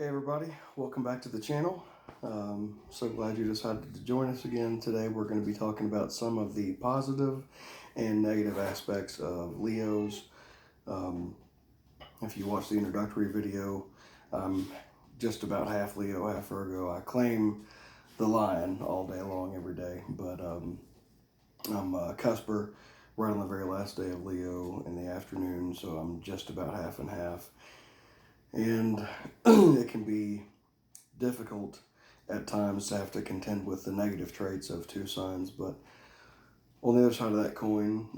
Hey everybody, welcome back to the channel. So glad you decided to join us again. Today we're going to be talking about some of the positive and negative aspects of Leos. Um, if you watch the introductory video, I'm just about half Leo, half Virgo. I claim the lion all day long, every day, but I'm a cusper right on the very last day of Leo in the afternoon, so I'm just about half and half. And it can be difficult at times to have to contend with the negative traits of two signs, but on the other side of that coin,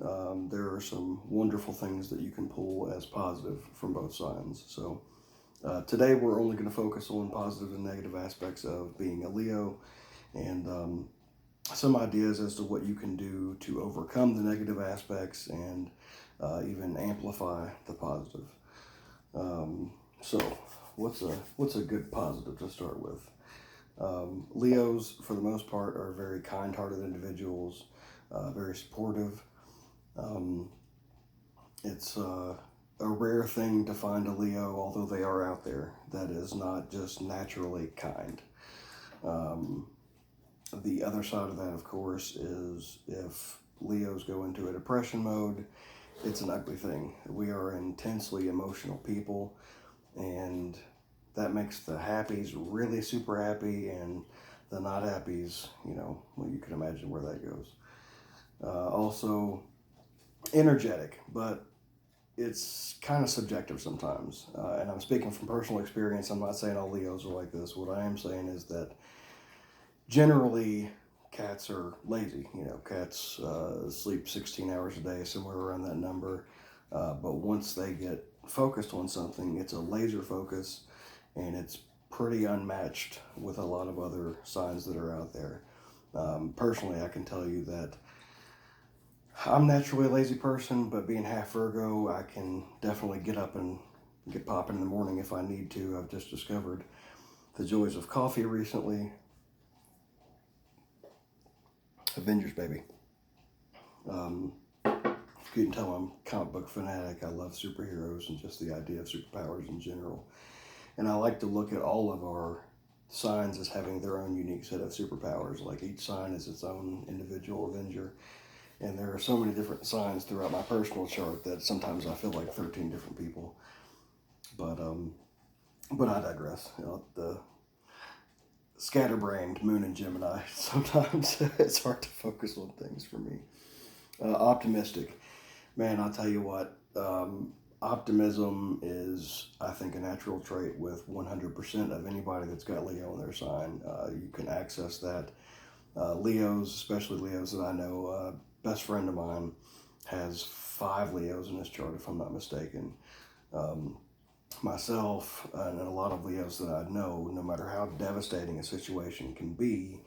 there are some wonderful things that you can pull as positive from both signs. So today we're only going to focus on positive and negative aspects of being a Leo, and some ideas as to what you can do to overcome the negative aspects and even amplify the positive. So what's a good positive to start with? Leos, for the most part, are very kind-hearted individuals, very supportive. Um, it's a rare thing to find a Leo, although they are out there, that is not just naturally kind. Um, the other side of that, of course, is if Leos go into a depression mode, it's an ugly thing. We are intensely emotional people, and that makes the happies really super happy, and the not happies, well, you can imagine where that goes. Also, energetic, but it's kind of subjective sometimes. And I'm speaking from personal experience. I'm not saying all Leos are like this. What I am saying is that generally cats are lazy. Cats sleep 16 hours a day, somewhere around that number. But once they get focused on something, it's a laser focus, and it's pretty unmatched with a lot of other signs that are out there. Personally, I can tell you that I'm naturally a lazy person, but being half Virgo, I can definitely get up and get popping in the morning if I need to. I've just discovered the joys of coffee recently. Avengers, baby. If you can tell, I'm a comic book fanatic. I love superheroes and just the idea of superpowers in general. And I like to look at all of our signs as having their own unique set of superpowers. Like each sign is its own individual Avenger. And there are so many different signs throughout my personal chart that sometimes I feel like 13 different people. But I digress. The scatterbrained Moon and Gemini, sometimes it's hard to focus on things for me. Optimistic. Man, I'll tell you what, optimism is, I think, a natural trait with 100% of anybody that's got Leo in their sign. You can access that. Leos, especially Leos that I know, best friend of mine has 5 Leos in his chart, if I'm not mistaken. Myself and a lot of Leos that I know, no matter how devastating a situation can be,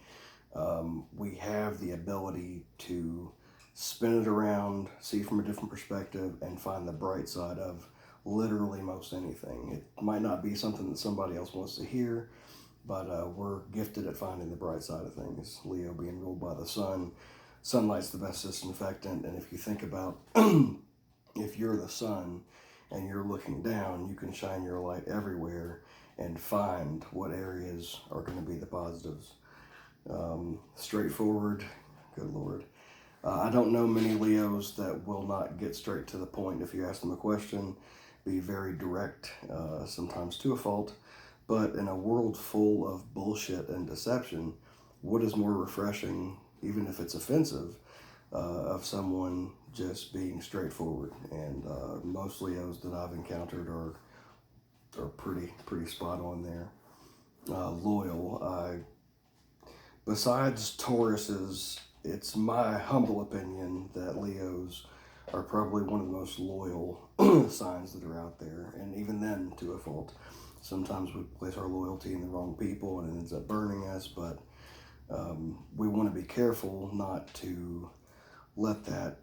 we have the ability to spin it around, see from a different perspective, and find the bright side of literally most anything. It might not be something that somebody else wants to hear, but we're gifted at finding the bright side of things. Leo being ruled by the sun. Sunlight's the best disinfectant, and if you think about if you're the sun and you're looking down, you can shine your light everywhere and find what areas are going to be the positives. Straightforward, good Lord. I don't know many Leos that will not get straight to the point if you ask them a question, be very direct, sometimes to a fault. But in a world full of bullshit and deception, what is more refreshing, even if it's offensive, of someone just being straightforward? And most Leos that I've encountered are pretty spot on there. Loyal. Besides Tauruses, it's my humble opinion that Leos are probably one of the most loyal signs that are out there, and even then, to a fault. Sometimes we place our loyalty in the wrong people and it ends up burning us, but we want to be careful not to let that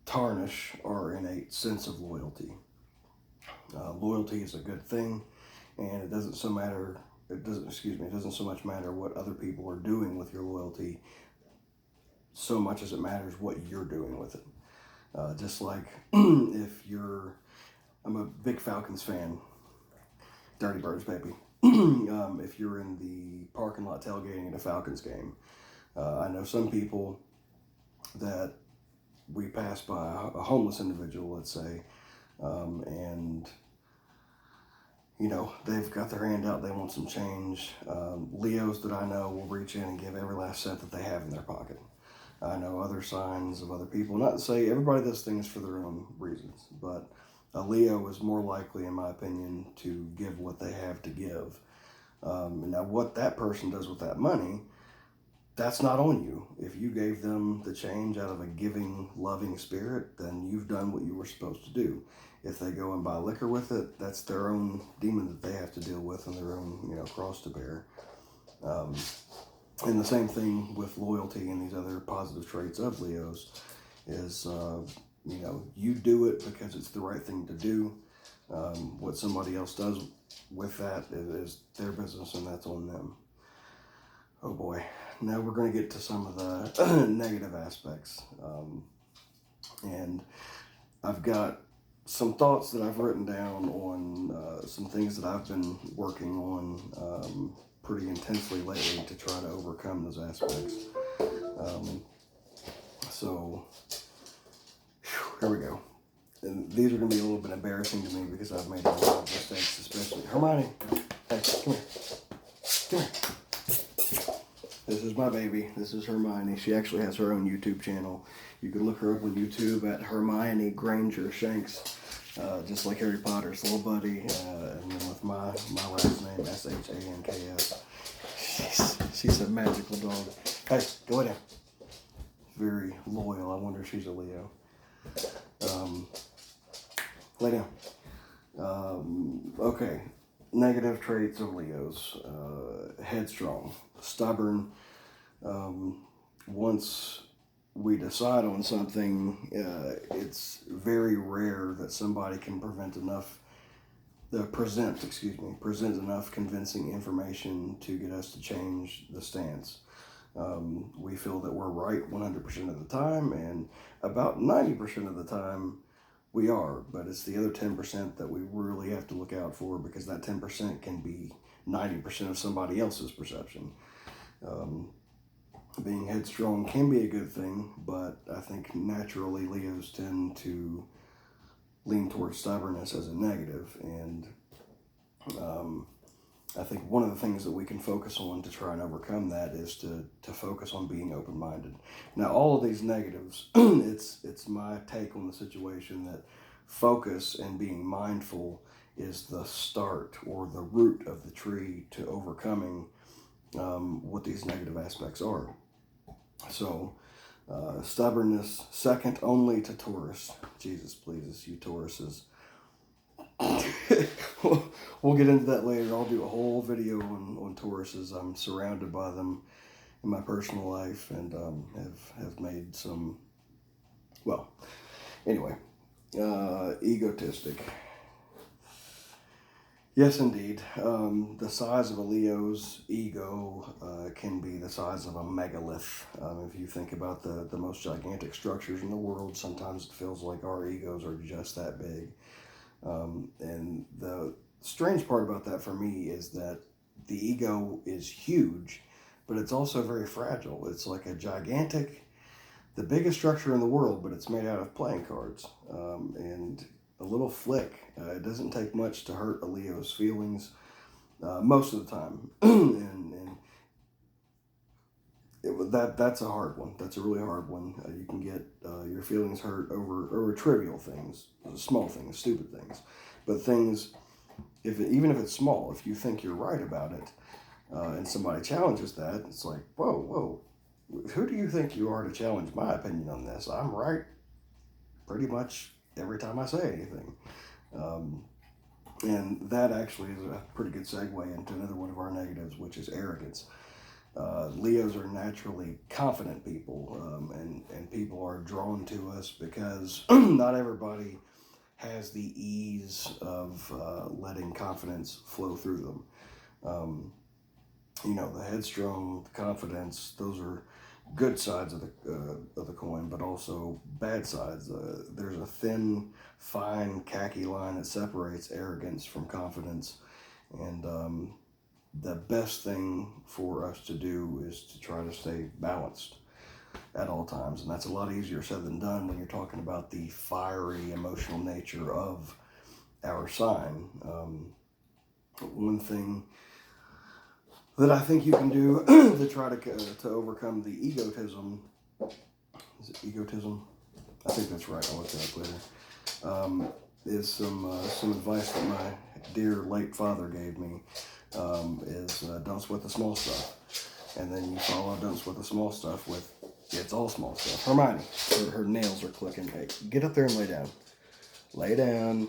tarnish our innate sense of loyalty. Loyalty is a good thing, and it doesn't so much matter what other people are doing with your loyalty, so much as it matters what you're doing with it. Just like I'm a big Falcons fan. Dirty Birds, baby. If you're in the parking lot tailgating at a Falcons game, I know some people that we pass by a homeless individual, let's say, and they've got their hand out, they want some change. Leos that I know will reach in and give every last cent that they have in their pocket. I know other signs of other people, not to say everybody does things for their own reasons, but a Leo is more likely, in my opinion, to give what they have to give. Now, what that person does with that money, that's not on you. If you gave them the change out of a giving, loving spirit, then you've done what you were supposed to do. If they go and buy liquor with it, that's their own demon that they have to deal with and their own, cross to bear. And the same thing with loyalty and these other positive traits of Leos is, you do it because it's the right thing to do. What somebody else does with that is their business, and that's on them. Oh boy. Now we're going to get to some of the negative aspects. And I've got some thoughts that I've written down on some things that I've been working on pretty intensely lately to try to overcome those aspects. So here we go. And these are going to be a little bit embarrassing to me because I've made a lot of mistakes, especially Hermione. Hey, come here. Come here. This is my baby. This is Hermione. She actually has her own YouTube channel. You can look her up on YouTube at Hermione Granger Shanks, just like Harry Potter's little buddy, and then with my last name, Shanks. She's a magical dog. Hey, go lay down. Very loyal. I wonder if she's a Leo. Lay down. Okay. Negative traits of Leos. Headstrong, stubborn. Once we decide on something, it's very rare that somebody can present enough convincing information to get us to change the stance. We feel that we're right 100% of the time, and about 90% of the time we are, but it's the other 10% that we really have to look out for, because that 10% can be 90% of somebody else's perception. Being headstrong can be a good thing, but I think naturally Leos tend to lean towards stubbornness as a negative, and I think one of the things that we can focus on to try and overcome that is to focus on being open-minded. Now, all of these negatives, it's my take on the situation that focus and being mindful is the start or the root of the tree to overcoming what these negative aspects are. So, stubbornness, second only to Taurus. Jesus pleases you, Tauruses. We'll get into that later. I'll do a whole video on Tauruses. I'm surrounded by them in my personal life, and have made some, well, anyway, egotistic. Yes, indeed. The size of a Leo's ego can be the size of a megalith. If you think about the most gigantic structures in the world, sometimes it feels like our egos are just that big. And the strange part about that for me is that the ego is huge, but it's also very fragile. It's like the biggest structure in the world, but it's made out of playing cards. And a little flick, it doesn't take much to hurt a Leo's feelings, most of the time. That's a hard one. That's a really hard one. You can get your feelings hurt over trivial things, small things, stupid things. But things, even if it's small, if you think you're right about it, and somebody challenges that, it's like, whoa, who do you think you are to challenge my opinion on this? I'm right pretty much every time I say anything. And that actually is a pretty good segue into another one of our negatives, which is arrogance. Leos are naturally confident people, and people are drawn to us because not everybody has the ease of letting confidence flow through them. The headstrong, the confidence, those are good sides of the coin, but also bad sides. There's a thin, fine khaki line that separates arrogance from confidence, And the best thing for us to do is to try to stay balanced at all times. And that's a lot easier said than done when you're talking about the fiery emotional nature of our sign. One thing that I think you can do to try to overcome the egotism, is it egotism? I think that's right. I'll look that up later. Is some advice that my dear late father gave me. Is don't sweat the small stuff, and then you follow don't sweat the small stuff with it's all small stuff. Hermione, her nails are clicking. Hey, get up there and lay down. Lay down.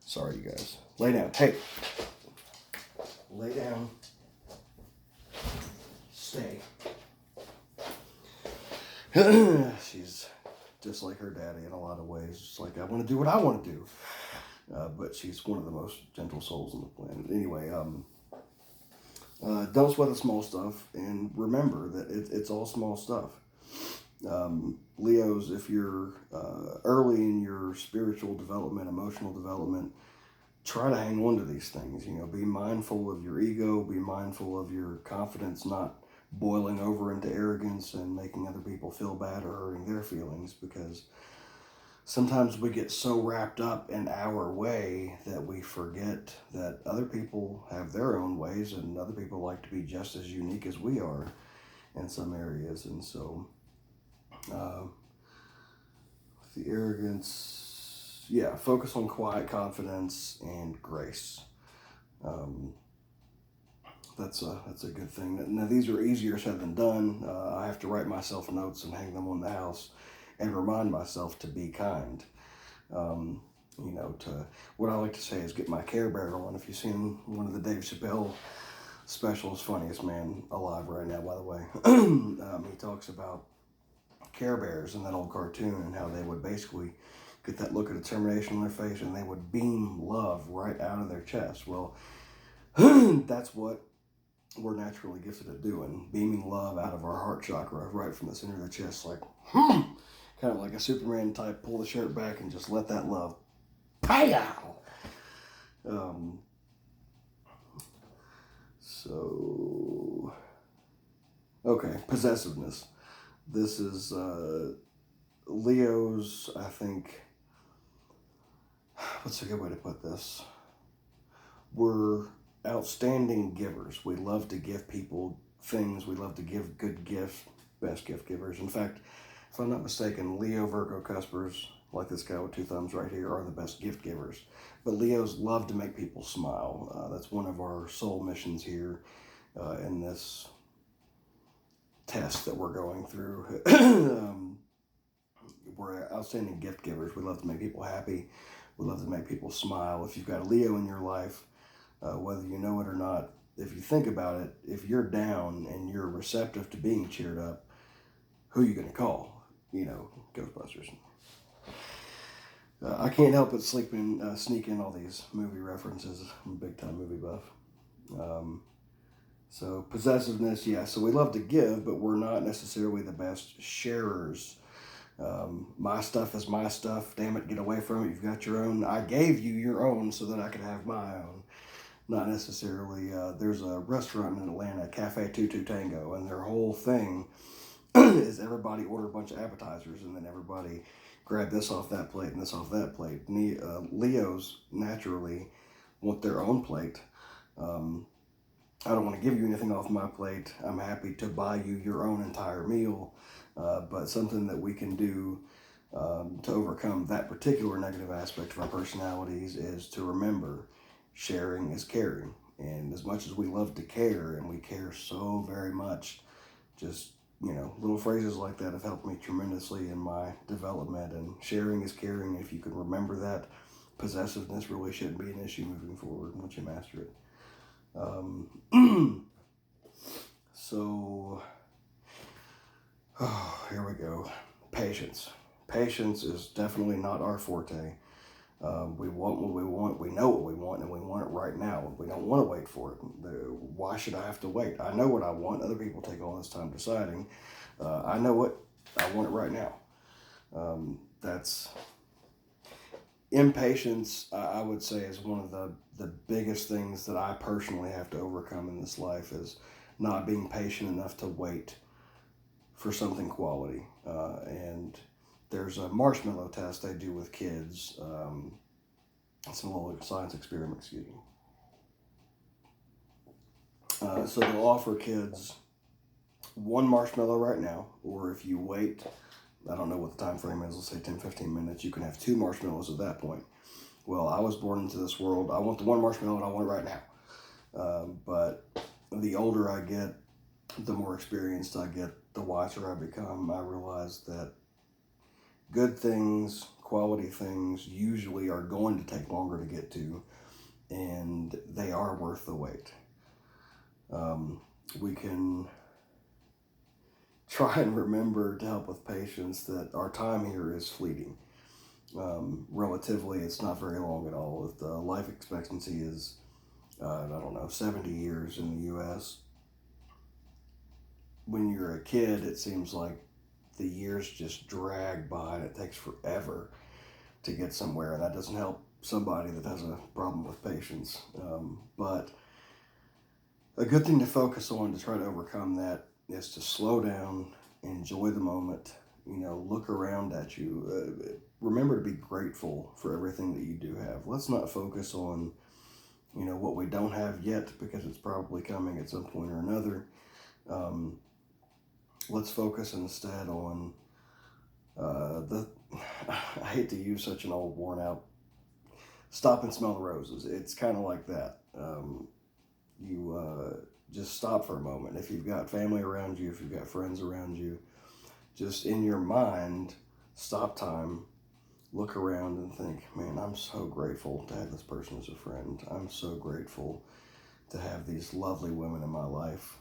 Sorry, you guys. Lay down. Hey, lay down. Stay. She's just like her daddy in a lot of ways. It's like, I want to do what I want to do. But she's one of the most gentle souls on the planet. Anyway, don't sweat the small stuff, and remember that it's all small stuff. Leos, if you're early in your spiritual development, emotional development, try to hang on to these things. You know, be mindful of your ego, be mindful of your confidence not boiling over into arrogance and making other people feel bad or hurting their feelings, because sometimes we get so wrapped up in our way that we forget that other people have their own ways, and other people like to be just as unique as we are in some areas. And so the arrogance, focus on quiet confidence and grace. That's a good thing. Now, these are easier said than done. I have to write myself notes and hang them on the house and remind myself to be kind. To what I like to say is get my Care Bear on. If you've seen one of the Dave Chappelle specials, funniest man alive right now, by the way, he talks about Care Bears in that old cartoon and how they would basically get that look of determination on their face and they would beam love right out of their chest. Well, that's what we're naturally gifted at doing, beaming love out of our heart chakra right from the center of the chest, like kind of like a Superman type, pull the shirt back and just let that love pow. Okay, possessiveness. This is Leo's, I think, what's a good way to put this? We're outstanding givers. We love to give people things. We love to give good gifts, best gift givers. In fact, if I'm not mistaken, Leo, Virgo, Cuspers, like this guy with two thumbs right here, are the best gift givers. But Leos love to make people smile. That's one of our soul missions here in this test that we're going through. We're outstanding gift givers. We love to make people happy. We love to make people smile. If you've got a Leo in your life, whether you know it or not, if you think about it, if you're down and you're receptive to being cheered up, who are you going to call? Ghostbusters. I can't help but sneak in all these movie references. I'm a big time movie buff. So possessiveness, so we love to give, but we're not necessarily the best sharers. My stuff is my stuff. Damn it, get away from it. You've got your own. I gave you your own so that I could have my own. Not necessarily. There's a restaurant in Atlanta, Cafe Tutu Tango, and their whole thing is everybody order a bunch of appetizers, and then everybody grab this off that plate and this off that plate. Leos naturally want their own plate. I don't want to give you anything off my plate. I'm happy to buy you your own entire meal. But something that we can do to overcome that particular negative aspect of our personalities is to remember sharing is caring. And as much as we love to care, and we care so very much, just, little phrases like that have helped me tremendously in my development. And sharing is caring. If you can remember that, possessiveness really shouldn't be an issue moving forward once you master it. Here we go. Patience. Patience is definitely not our forte. We want what we want. We know what we want, and we want it right now. We don't want to wait for it. Why should I have to wait? I know what I want. Other people take all this time deciding. I know what I want it right now. That's Impatience, I would say, is one of the biggest things that I personally have to overcome in this life, is not being patient enough to wait for something quality. And there's a marshmallow test they do with kids. It's a little science experiment, excuse me. So they'll offer kids one marshmallow right now, or if you wait, I don't know what the time frame is, let's say 10-15 minutes, you can have 2 marshmallows at that point. Well, I was born into this world. I want the one marshmallow and I want it right now. But the older I get, the more experienced I get, the wiser I become. I realize that good things, quality things, usually are going to take longer to get to, and they are worth the wait. We can try and remember, to help with patience, that our time here is fleeting. Relatively, it's not very long at all. If the life expectancy is, I don't know, 70 years in the U.S., when you're a kid, it seems like the years just drag by and it takes forever to get somewhere. And that doesn't help somebody that has a problem with patience. But a good thing to focus on to try to overcome that is to slow down, enjoy the moment, look around at you. Remember to be grateful for everything that you do have. Let's not focus on, what we don't have yet, because it's probably coming at some point or another. Let's focus instead on I hate to use such an old, worn out, stop and smell the roses. It's kind of like that. You just stop for a moment. If you've got family around you, if you've got friends around you, just in your mind, stop time, look around and think, man, I'm so grateful to have this person as a friend. I'm so grateful to have these lovely women in my life.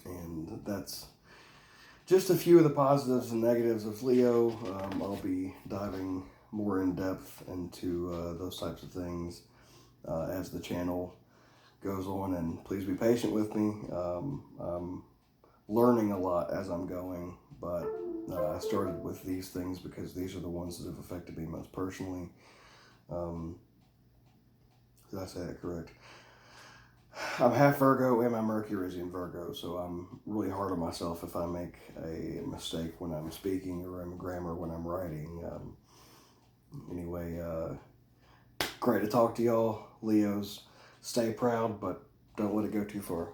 And that's just a few of the positives and negatives of Leo. I'll be diving more in depth into those types of things as the channel goes on, and please be patient with me. I'm learning a lot as I'm going, but I started with these things because these are the ones that have affected me most personally. Did I say that correct? I'm half Virgo and my Mercury is in Virgo, so I'm really hard on myself if I make a mistake when I'm speaking or in grammar when I'm writing. Anyway, great to talk to y'all, Leos. Stay proud, but don't let it go too far.